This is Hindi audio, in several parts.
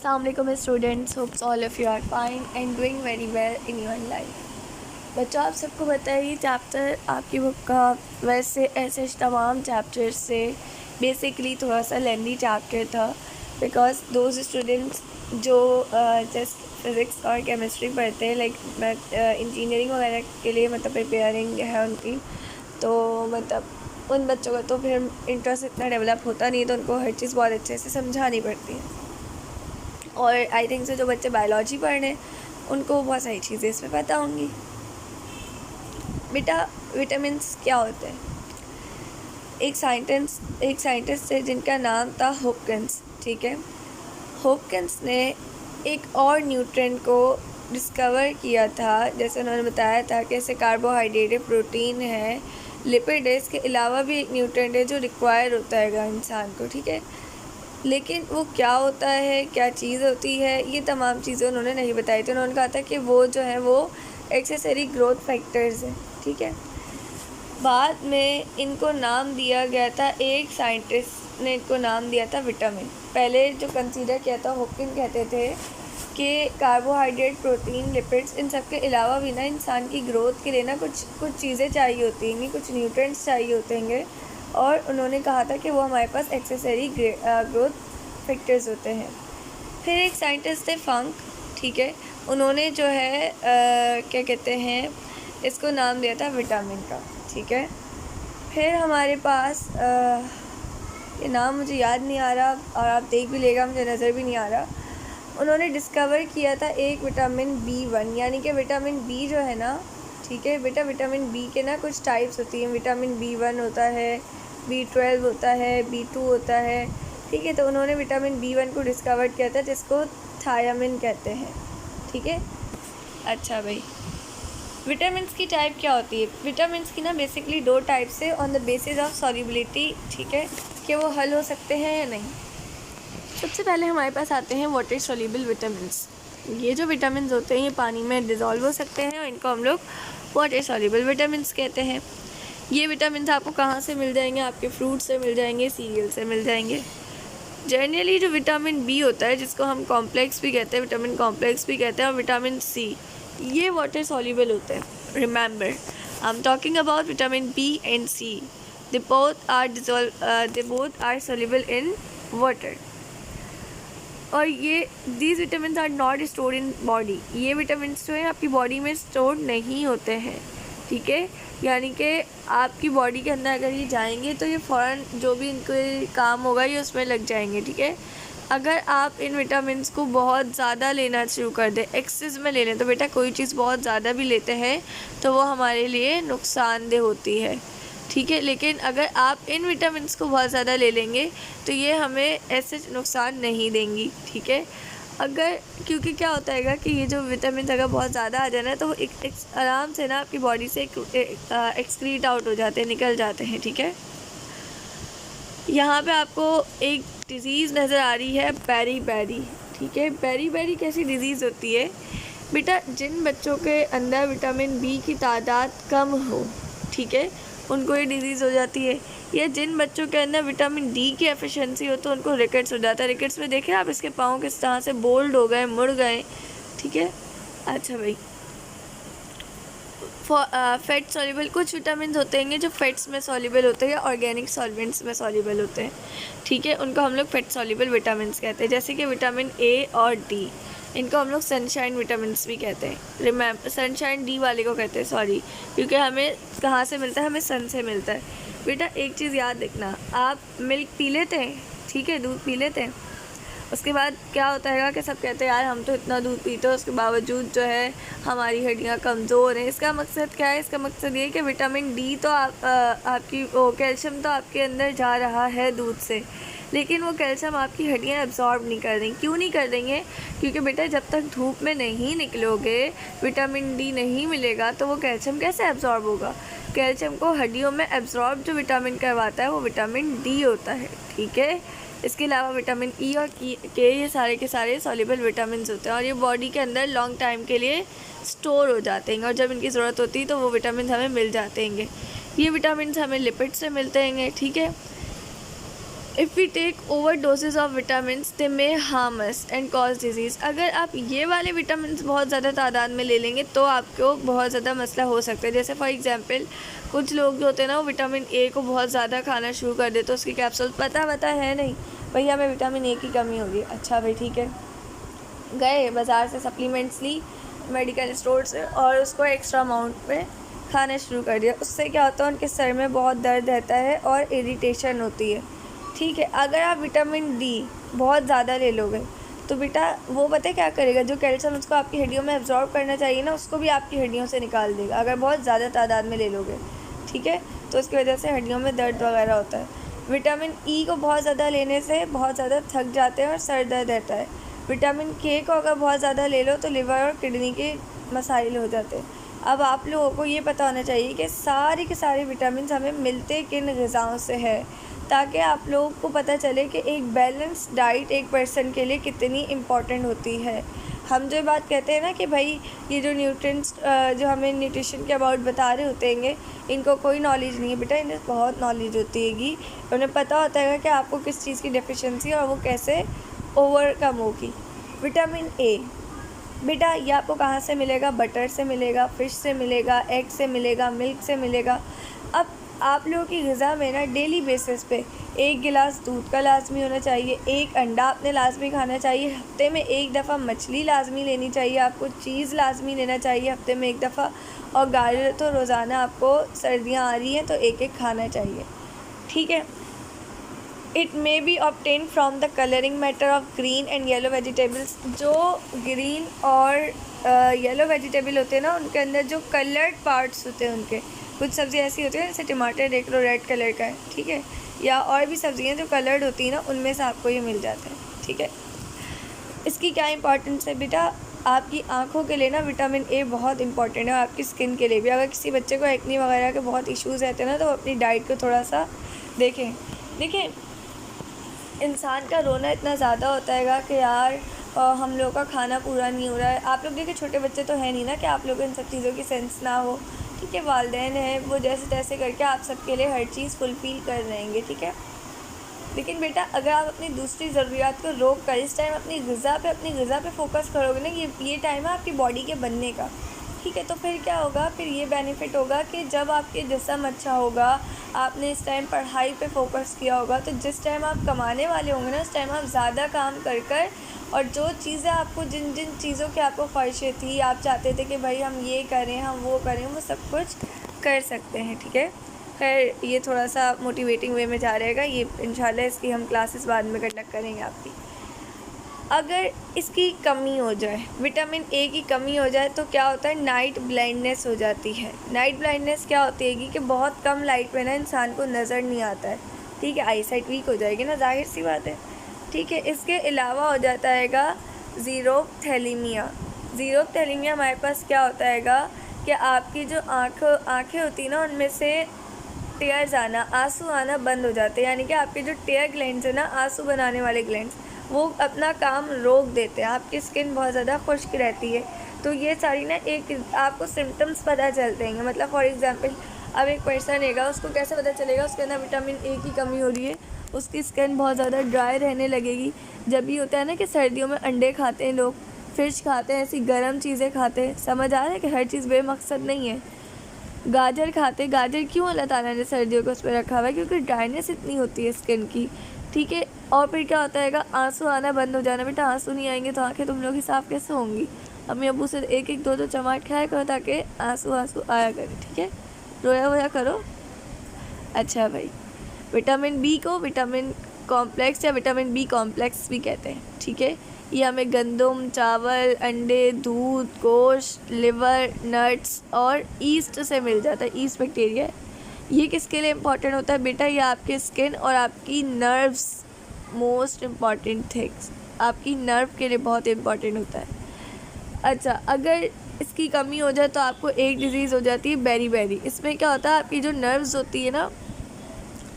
Assalamualaikum students, hopes all of you are fine and doing very well in your life। बच्चों, आप सबको बताइए चैप्टर आपकी बुक का वैसे ऐसे तमाम चैप्टर्स से बेसिकली थोड़ा सा लेंदी चैप्टर था, बिकॉज दोज स्टूडेंट्स जो जस्ट फिज़िक्स और केमिस्ट्री पढ़ते हैं, लाइक इंजीनियरिंग वगैरह के लिए मतलब प्रिपेयरिंग है उनकी, तो मतलब उन बच्चों का तो फिर इंटरेस्ट इतना डेवलप होता नहीं, तो उनको हर चीज़ बहुत अच्छे से समझानी पड़ती है। और आई थिंक से जो बच्चे बायोलॉजी पढ़ रहे हैं उनको बहुत सारी चीज़ें इसमें पता होंगी। बेटा, विटामिन्स क्या होते हैं? एक साइंटिस्ट थे जिनका नाम था हॉपकिंस, ठीक है। हॉपकिंस ने एक और न्यूट्रिएंट को डिस्कवर किया था, जैसे उन्होंने बताया था कि ऐसे कार्बोहाइड्रेट है, प्रोटीन है, लिपिड है, इसके अलावा भी एक न्यूट्रिएंट है जो रिक्वायर होता है इंसान को, ठीक है। लेकिन वो क्या होता है, क्या चीज़ होती है, ये तमाम चीज़ें उन्होंने नहीं बताई थी। उन्होंने कहा था कि वो जो है वो एक्सेसरी ग्रोथ फैक्टर्स हैं, ठीक है। बाद में इनको नाम दिया गया था, एक साइंटिस्ट ने इनको नाम दिया था विटामिन। पहले जो कंसीडर किया था, हॉपकिंस कहते थे कि कार्बोहाइड्रेट, प्रोटीन, लिपिड्स, इन सब के अलावा भी ना इंसान की ग्रोथ के लिए ना कुछ चीज़ें चाहिए होती हैं, कुछ न्यूट्रिएंट्स चाहिए होते हैं, और उन्होंने कहा था कि वो हमारे पास एक्सेसरी ग्रोथ फैक्टर्स होते हैं। फिर एक साइंटिस्ट थे फंक, ठीक है, उन्होंने जो है क्या कहते हैं, इसको नाम दिया था विटामिन का, ठीक है। फिर हमारे पास ये नाम मुझे याद नहीं आ रहा, और आप देख भी लेगा, मुझे नज़र भी नहीं आ रहा। उन्होंने डिस्कवर किया था एक विटामिन B1, यानी कि विटामिन बी जो है ना, ठीक है बेटा, विटामिन बी के ना कुछ टाइप्स होती हैं। विटामिन B1 होता है, B12 होता है, B2 होता है, ठीक है। तो उन्होंने विटामिन B1 को डिस्कवर किया था, जिसको थायामिन कहते हैं, ठीक है। अच्छा भाई, विटामिन्स की टाइप क्या होती है? विटामिन्स की ना बेसिकली दो टाइप्स है, on the basis of solubility, ठीक है, कि वो हल हो सकते हैं या नहीं। सबसे पहले हमारे पास आते हैं वाटर सॉल्युबल विटामिन्स। ये जो विटामिन्स होते हैं ये पानी में डिज़ोल्व हो सकते हैं, और इनको हम लोग वाटर सॉल्युबल विटामिन्स कहते हैं। ये विटामिन्स आपको कहाँ से मिल जाएंगे? आपके फ्रूट से मिल जाएंगे, सीरियल से मिल जाएंगे। जनरली जो विटामिन बी होता है, जिसको हम कॉम्प्लेक्स भी कहते हैं, विटामिन कॉम्प्लेक्स भी कहते हैं, और विटामिन सी, ये वाटर सॉल्युबल होते हैं। Remember, I am talking about vitamin B and C, they both are soluble in water. और ये these vitamin are not stored in body. ये विटामिन जो है आपकी बॉडी में स्टोर नहीं होते हैं, ठीक है। यानी कि आपकी बॉडी के अंदर अगर ये जाएंगे तो ये फ़ौरन जो भी इनके काम होगा ये उसमें लग जाएंगे, ठीक है। अगर आप इन विटामिन्स को बहुत ज़्यादा लेना शुरू कर दें, एक्सेस में ले लें, तो बेटा कोई चीज़ बहुत ज़्यादा भी लेते हैं तो वो हमारे लिए नुकसानदेह होती है, ठीक है। लेकिन अगर आप इन विटामिन्स को बहुत ज़्यादा ले लेंगे तो ये हमें ऐसे नुकसान नहीं देंगी, ठीक है। अगर क्योंकि क्या होता है कि ये जो विटामिन अगर बहुत ज़्यादा आ जाए ना, तो वो एक आराम से ना आपकी बॉडी से एक्सक्रीट आउट हो जाते हैं, निकल जाते हैं, ठीक है। यहाँ पे आपको एक डिज़ीज़ नज़र आ रही है, बेरी बेरी, ठीक है। बेरी बेरी कैसी डिज़ीज़ होती है बेटा? जिन बच्चों के अंदर विटामिन बी की तादाद कम हो, ठीक है, उनको ये डिज़ीज़ हो जाती है। या जिन बच्चों के अंदर विटामिन डी की एफिशिएंसी हो तो उनको रिकेट्स हो जाता है। रिकेट्स में देखें आप, इसके पाँव किस तरह से बोल्ड हो गए, मुड़ गए, ठीक है। अच्छा भाई, फैट सॉल्युबल कुछ विटामिन होते हैं जो फैट्स में सॉल्युबल होते हैं, ऑर्गेनिक सॉल्वेंट्स में सॉल्युबल होते हैं, ठीक है। उनको हम लोग फैट सॉल्युबल विटामिन कहते हैं, जैसे कि विटामिन ए और डी, इनको हम लोग सनशाइन विटामिन्स भी कहते हैं। रिमेंबर, सनशाइन डी वाले को कहते हैं, सॉरी, क्योंकि हमें कहाँ से मिलता है? हमें सन से मिलता है। बेटा एक चीज़ याद रखना, आप मिल्क पी लेते हैं, ठीक है, दूध पी लेते हैं, उसके बाद क्या होता है कि सब कहते हैं यार हम तो इतना दूध पीते हैं, उसके बावजूद जो है हमारी हड्डियाँ कमज़ोर हैं। इसका मकसद क्या है? इसका मकसद ये कि विटामिन डी तो आपकी कैल्शियम तो आपके अंदर जा रहा है दूध से, लेकिन वो कैल्शियम आपकी हड्डियाँ एब्जॉर्ब नहीं कर देंगी। क्यों नहीं कर देंगे? क्योंकि बेटा जब तक धूप में नहीं निकलोगे, विटामिन डी नहीं मिलेगा, तो वो कैल्शियम कैसे एब्जॉर्ब होगा? कैल्शियम को हड्डियों में एब्जॉर्ब जो विटामिन करवाता है वो विटामिन डी होता है, ठीक है। इसके अलावा विटामिन ई और के, ये सारे के सारे सॉल्युबल विटामिन होते हैं, और ये बॉडी के अंदर लॉन्ग टाइम के लिए स्टोर हो जाते हैं, और जब इनकी ज़रूरत होती है तो वो विटामिन हमें मिल जाते हैं। ये विटामिन हमें लिपिड से मिलते हैं, ठीक है। If we take over dosages of vitamin they may harm us and cause disease. अगर आप ये वाले विटामिन बहुत ज़्यादा तादाद में ले लेंगे तो आपको बहुत ज़्यादा मसला हो सकता है। जैसे फॉर एग्जांपल कुछ लोग जो होते हैं ना, वो विटामिन ए को बहुत ज़्यादा खाना शुरू कर देते, तो उसकी कैप्सूल पता है नहीं भाई हमें विटामिन ए की कमी होगी। अच्छा भाई ठीक है, गए बाज़ार से सप्लीमेंट्स ली मेडिकल स्टोर से और उसको एक्स्ट्रा अमाउंट में खाना शुरू कर दिया। उससे क्या होता है, उनके सर में बहुत दर्द रहता है और इरिटेशन होती है। ठीक है, अगर आप विटामिन डी बहुत ज़्यादा ले लोगे तो बेटा वो पता है क्या करेगा, जो कैल्शियम उसको आपकी हड्डियों में एब्जॉर्ब करना चाहिए ना, उसको भी आपकी हड्डियों से निकाल देगा अगर बहुत ज़्यादा तादाद में ले लोगे। ठीक है, तो उसकी वजह से हड्डियों में दर्द वगैरह होता है। विटामिन ई को बहुत ज़्यादा लेने से बहुत ज़्यादा थक जाते हैं और सर दर्द रहता है। विटामिन के को अगर बहुत ज़्यादा ले लो तो लिवर और किडनी के मसाइल हो जाते हैं। अब आप लोगों को ये पता होना चाहिए कि सारे के सारे विटामिन हमें मिलते किन ग़िज़ाओं से है, ताकि आप लोगों को पता चले कि एक बैलेंस डाइट एक पर्सन के लिए कितनी इम्पॉर्टेंट होती है। हम जो बात कहते हैं ना कि भाई ये जो न्यूट्रिएंट्स जो हमें न्यूट्रिशन के अबाउट बता रहे होते हैं, इनको कोई नॉलेज नहीं है बेटा, इन्हें बहुत नॉलेज होती हैगी। उन्हें पता होता है कि आपको किस चीज़ की डेफिशिएंसी और वो कैसे ओवरकम होगी। विटामिन ए बेटा ये आपको कहाँ से मिलेगा, बटर से मिलेगा, फ़िश से मिलेगा, एग से मिलेगा, मिल्क से मिलेगा। अब आप लोगों की ग़िज़ा में ना डेली बेसिस पे 1 गिलास दूध का लाजमी होना चाहिए, 1 अंडा आपने लाजमी खाना चाहिए, हफ्ते में 1 दफ़ा मछली लाजमी लेनी चाहिए, आपको चीज़ लाजमी लेना चाहिए हफ्ते में 1 दफ़ा, और गाजर तो रोज़ाना आपको सर्दियाँ आ रही हैं तो 1-1 खाना चाहिए। ठीक है, it may be obtain from the colouring matter of green and yellow vegetables. जो ग्रीन और येलो वेजिटेबल होते हैं ना, उनके अंदर जो कलर्ड पार्ट्स होते हैं उनके, कुछ सब्ज़ी ऐसी होती है जैसे टमाटर देख लो रेड कलर का है, ठीक है, या और भी सब्ज़ियाँ जो कलर्ड होती हैं ना, उनमें से आपको ये मिल जाता है। ठीक है, इसकी क्या इंपॉर्टेंस है बेटा, आपकी आँखों के लिए ना विटामिन ए बहुत इंपॉर्टेंट है, और आपकी स्किन के लिए भी। अगर किसी बच्चे को एक्ने वगैरह के बहुत इश्यूज़ रहते हैं ना, तो वो अपनी डाइट को थोड़ा सा देखें। इंसान का रोना इतना ज़्यादा होता है कि यार हम लोग का खाना पूरा नहीं हो रहा है। आप लोग देखिए छोटे बच्चे तो है नहीं ना कि आप लोग इन सब चीज़ों की सेंस ना हो। ठीक है, वालिदैन हैं, वो जैसे तैसे करके आप सबके लिए हर चीज़ फुलफ़िल कर रहेंगे। ठीक है, लेकिन बेटा अगर आप अपनी दूसरी ज़रूरियात को रोक कर इस टाइम अपनी ग़िज़ा पे फ़ोकस करोगे ना, ये टाइम है आपकी बॉडी के बनने का। ठीक है, तो फिर क्या होगा, फिर ये बेनिफिट होगा कि जब आपके जिस्म अच्छा होगा, आपने इस टाइम पढ़ाई पे फोकस किया होगा, तो जिस टाइम आप कमाने वाले होंगे ना, उस टाइम आप ज़्यादा काम कर और जो चीज़ें आपको जिन चीज़ों की आपको ख्वाहिशें थी, आप चाहते थे कि भाई हम ये करें, हम वो करें, वो सब कुछ कर सकते हैं। ठीक है, खैर ये थोड़ा सा मोटिवेटिंग वे में जा रहेगा, ये इंशाल्लाह इसकी हम क्लासेस बाद में कंडक्ट करेंगे आपकी। अगर इसकी कमी हो जाए, विटामिन ए की कमी हो जाए, तो क्या होता है, नाइट ब्लाइंडनेस हो जाती है। नाइट ब्लाइंडनेस क्या होती है कि बहुत कम लाइट में ना इंसान को नज़र नहीं आता है। ठीक है, आई साइट वीक हो जाएगी ना, जाहिर सी बात है। ठीक है, इसके अलावा हो जाता हैगा ज़ीरोथैलेमिया। ज़ीरोथैलेमिया हमारे पास क्या होता हैगा कि आपकी जो आँखें होती हैं ना, उनमें से टेयर्स आना, आंसू आना बंद हो जाते हैं। यानी कि आपके जो टेयर ग्लैंड्स है ना, आंसू बनाने वाले ग्लैंड्स, वो अपना काम रोक देते हैं। आपकी स्किन बहुत ज़्यादा खुश्क रहती है। तो ये सारी ना एक आपको सिम्टम्स पता चलते हैं। मतलब फॉर एग्ज़ाम्पल अब एक पर्सन हैगा, उसको कैसे पता चलेगा उसके अंदर विटामिन ए की कमी हो रही है, उसकी स्किन बहुत ज़्यादा ड्राई रहने लगेगी। जब भी होता है ना कि सर्दियों में अंडे खाते हैं लोग, फ़िश खाते हैं, ऐसी गर्म चीज़ें खाते हैं, समझ आ रहा है कि हर चीज़ बेमकसद नहीं है। गाजर खाते, गाजर क्यों अल्लाह ताला ने सर्दियों को उस पर रखा हुआ है, क्योंकि ड्राइनेस इतनी होती है स्किन की। ठीक है, और फिर क्या होता है, आंसू आना बंद हो जाना। बेटा आंसू नहीं आएंगे तो आंखें तुम लोग की साफ़ कैसे होंगी। अम्मी अब्बू से 1-1 2-2 चमाट खाया करो ताकि आंसू आया करे। ठीक है, रोया वोया करो। अच्छा भाई, विटामिन बी को विटामिन कॉम्प्लेक्स या विटामिन बी कॉम्प्लेक्स भी कहते हैं। ठीक है, ये हमें गंदम, चावल, अंडे, दूध, गोश्त, लिवर, नट्स और ईस्ट से मिल जाता है। ईस्ट बैक्टीरिया है। ये किसके लिए इम्पॉर्टेंट होता है बेटा, ये आपके स्किन और आपकी नर्व्स, मोस्ट इम्पॉर्टेंट थिंग्स, आपकी नर्व के लिए बहुत इम्पॉर्टेंट होता है। अच्छा, अगर इसकी कमी हो जाए तो आपको एक डिज़ीज़ हो जाती है बेरी। इसमें क्या होता है, आपकी जो नर्व्स होती है ना,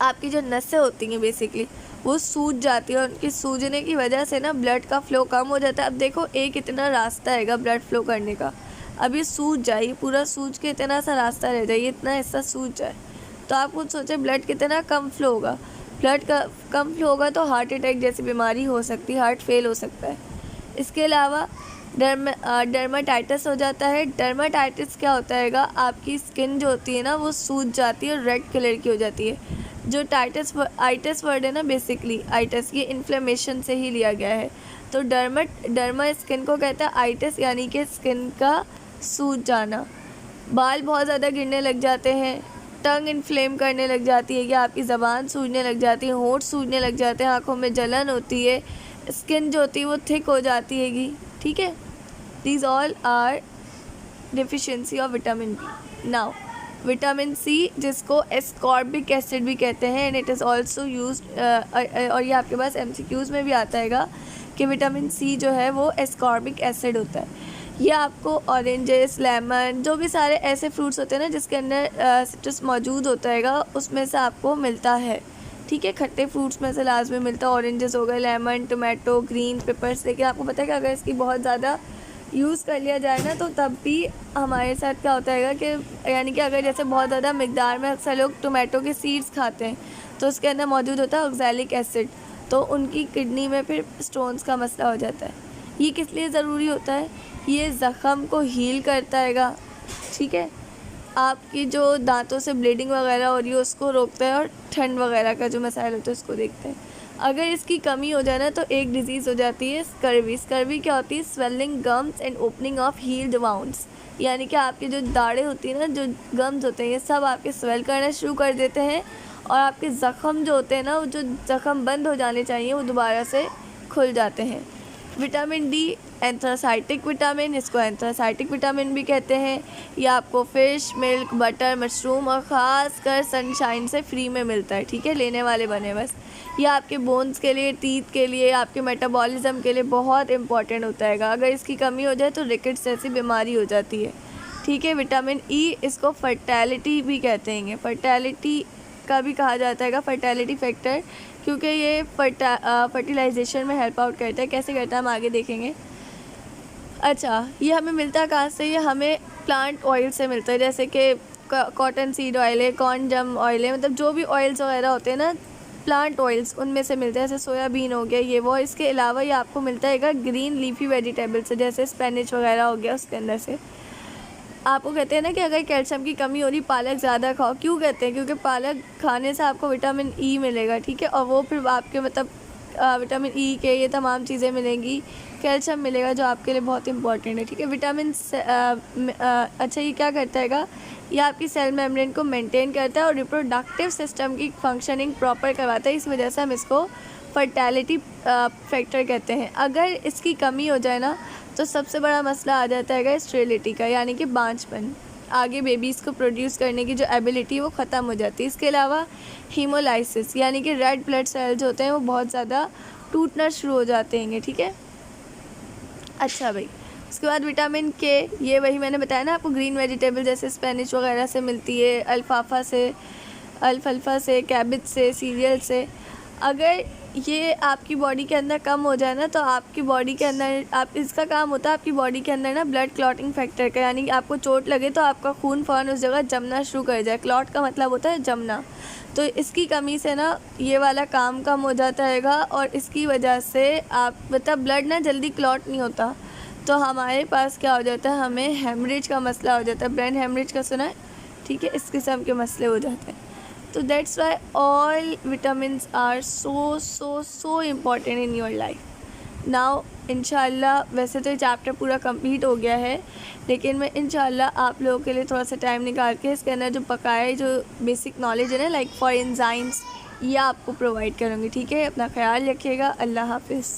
आपकी जो नसें होती हैं बेसिकली, वो सूज जाती है और उनकी सूजने की वजह से ना ब्लड का फ़्लो कम हो जाता है। अब देखो एक इतना रास्ता हैगा ब्लड फ़्लो करने का, अब ये सूज जाए, ये पूरा सूज के इतना सा रास्ता रह जाए, ये इतना हिस्सा सूज जाए, तो आप खुद सोचें ब्लड कितना कम फ़्लो होगा। ब्लड का कम फ्लो होगा तो हार्ट अटैक जैसी बीमारी हो सकती है, हार्ट फेल हो सकता है। इसके अलावा डर्माटाइटिस हो जाता है। डर्माटाइटिस क्या होता है, आपकी स्किन जो होती है ना वो सूज जाती है और रेड कलर की हो जाती है। जो आइटिस वर्ड है ना, बेसिकली आइटिस ये इन्फ्लेमेशन से ही लिया गया है। तो डर्मा स्किन को कहता है आइटिस, यानी कि स्किन का सूज जाना। बाल बहुत ज़्यादा गिरने लग जाते हैं, टंग इन्फ्लेम करने लग जाती है, या आपकी ज़बान सूजने लग जाती है, होंठ सूजने लग जाते हैं, आँखों में जलन होती है, स्किन जो होती है वो थिक हो जाती हैगी। ठीक है, these all are deficiency of vitamin B. Now vitamin C, जिसको एस्कॉर्बिक एसिड भी कहते हैं, and it is also used, और ये आपके पास MCQs में भी आता है कि विटामिन सी जो है वो एस्कॉर्बिक एसिड होता है। ये आपको ऑरेंजेस, लेमन, जो भी सारे ऐसे फ्रूट्स होते हैं ना जिसके अंदर सिट्रस मौजूद होता है, उसमें से आपको मिलता है। ठीक है, खट्टे फ्रूट्स में से लाजमी मिलता है। ऑरेंजेस हो गए, लेमन, टोमेटो, ग्रीन पेपर्स। लेकिन आपको पता है कि अगर इसकी बहुत ज़्यादा यूज़ कर लिया जाए ना तो तब भी हमारे साथ क्या होता है कि यानी कि अगर जैसे बहुत ज़्यादा मिकदार में अक्सर लोग टोमेटो के सीड्स खाते हैं तो उसके अंदर मौजूद होता है ऑक्सैलिक एसिड, तो उनकी किडनी में फिर स्टोन्स का मसला हो जाता है। ये किस लिए ज़रूरी होता है, ये ज़ख़म को हील करता है। ठीक है, आपकी जो दांतों से ब्लीडिंग वगैरह हो रही है उसको रोकता है, और ठंड वगैरह का जो मसाइल होता है उसको देखते हैं। अगर इसकी कमी हो जाए ना तो एक डिज़ीज़ हो जाती है स्कर्वी। स्कर्वी क्या होती है, swelling gums and opening of healed wounds, यानी कि आपकी जो दाढ़ें होती हैं ना, जो गम्स होते हैं, ये सब आपके स्वेल करना शुरू कर देते हैं, और आपके ज़ख़म जो होते हैं ना, वो जो ज़ख़म बंद हो जाने चाहिए वो दोबारा से खुल जाते हैं। विटामिन डी एंथ्रासाइटिक विटामिन, इसको एंथ्रासाइटिक विटामिन भी कहते हैं। ये आपको फ़िश, मिल्क, बटर, मशरूम और ख़ास कर सनशाइन से फ्री में मिलता है। ठीक है, लेने वाले बने बस। ये आपके बोन्स के लिए, टीथ के लिए, आपके मेटाबॉलिज्म के लिए बहुत इंपॉर्टेंट होता है। अगर इसकी कमी हो जाए तो रिकेट्स जैसी बीमारी हो जाती है। ठीक है, विटामिन ई, इसको फर्टैलिटी भी कहते हैं, फर्टैलिटी का भी कहा जाता है, फर्टैलिटी फैक्टर, क्योंकि ये फर्टिलाइजेशन में हेल्प आउट करता है। कैसे करता है हम आगे देखेंगे। अच्छा, ये हमें मिलता है कहाँ से, ये हमें प्लांट ऑयल से मिलता है, जैसे कि कॉटन सीड ऑयल है, कॉर्न जम ऑयल है, मतलब जो भी ऑयल्स वगैरह होते हैं ना, प्लांट ऑयल्स, उनमें से मिलते हैं। जैसे सोयाबीन हो गया ये वो। इसके अलावा ये आपको मिलता है ग्रीन लीफी वेजिटेबल से, जैसे स्पेनिच वगैरह हो गया, उसके अंदर से। आपको कहते हैं ना कि अगर कैल्शियम की कमी हो रही, पालक ज़्यादा खाओ। क्यों कहते हैं, क्योंकि पालक खाने से आपको विटामिन ई मिलेगा। ठीक है, और वो फिर आपके मतलब विटामिन ई के ये तमाम चीज़ें मिलेंगी, कैल्शियम मिलेगा जो आपके लिए बहुत इंपॉर्टेंट है। ठीक है, विटामिन अच्छा, ये क्या करता है, ये आपकी सेल मेम्ब्रेन को मेंटेन करता है और रिप्रोडक्टिव सिस्टम की फंक्शनिंग प्रॉपर करवाता है। इस वजह से हम इसको फर्टैलिटी फैक्टर कहते हैं। अगर इसकी कमी हो जाए ना तो सबसे बड़ा मसला आ जाता है स्टेरिलिटी का, यानी कि बांझपन। आगे बेबीज़ को प्रोड्यूस करने की जो एबिलिटी वो ख़त्म हो जाती है। इसके अलावा हीमोलाइसिस, यानी कि रेड ब्लड सेल्स होते हैं वो बहुत ज़्यादा टूटना शुरू हो जाते हैं। ठीक है, अच्छा भाई, उसके बाद विटामिन के, ये वही मैंने बताया ना आपको, ग्रीन वेजिटेबल जैसे स्पेनिश वगैरह से मिलती है, अल्फाफा से, कैबेज से, सीरियल से। अगर ये आपकी बॉडी के अंदर कम हो जाए ना तो आपकी बॉडी के अंदर इसका काम होता है आपकी बॉडी के अंदर ना ब्लड क्लॉटिंग फैक्टर का, यानी कि आपको चोट लगे तो आपका खून फ़ौरन उस जगह जमना शुरू कर जाए। क्लॉट का मतलब होता है जमना। तो इसकी कमी से ना ये वाला काम कम हो जाता है, और इसकी वजह से आप मतलब ब्लड ना जल्दी क्लॉट नहीं होता, तो हमारे पास क्या हो जाता है, हमें हेमरेज का मसला हो जाता है। ब्रेन हेमरेज का सुना है, ठीक है, इस किस्म के मसले हो जाते हैं। तो that's why all vitamins are so important in your life. Now इंशाल्लाह, वैसे तो ये चैप्टर पूरा कंप्लीट हो गया है, लेकिन मैं इंशाल्लाह आप लोगों के लिए थोड़ा सा टाइम निकाल के इसके अंदर जो बकाया जो बेसिक नॉलेज है ना, लाइक फॉर एंजाइम्स, ये आपको प्रोवाइड करूँगी। ठीक है, अपना ख्याल रखिएगा। अल्लाह हाफिज़।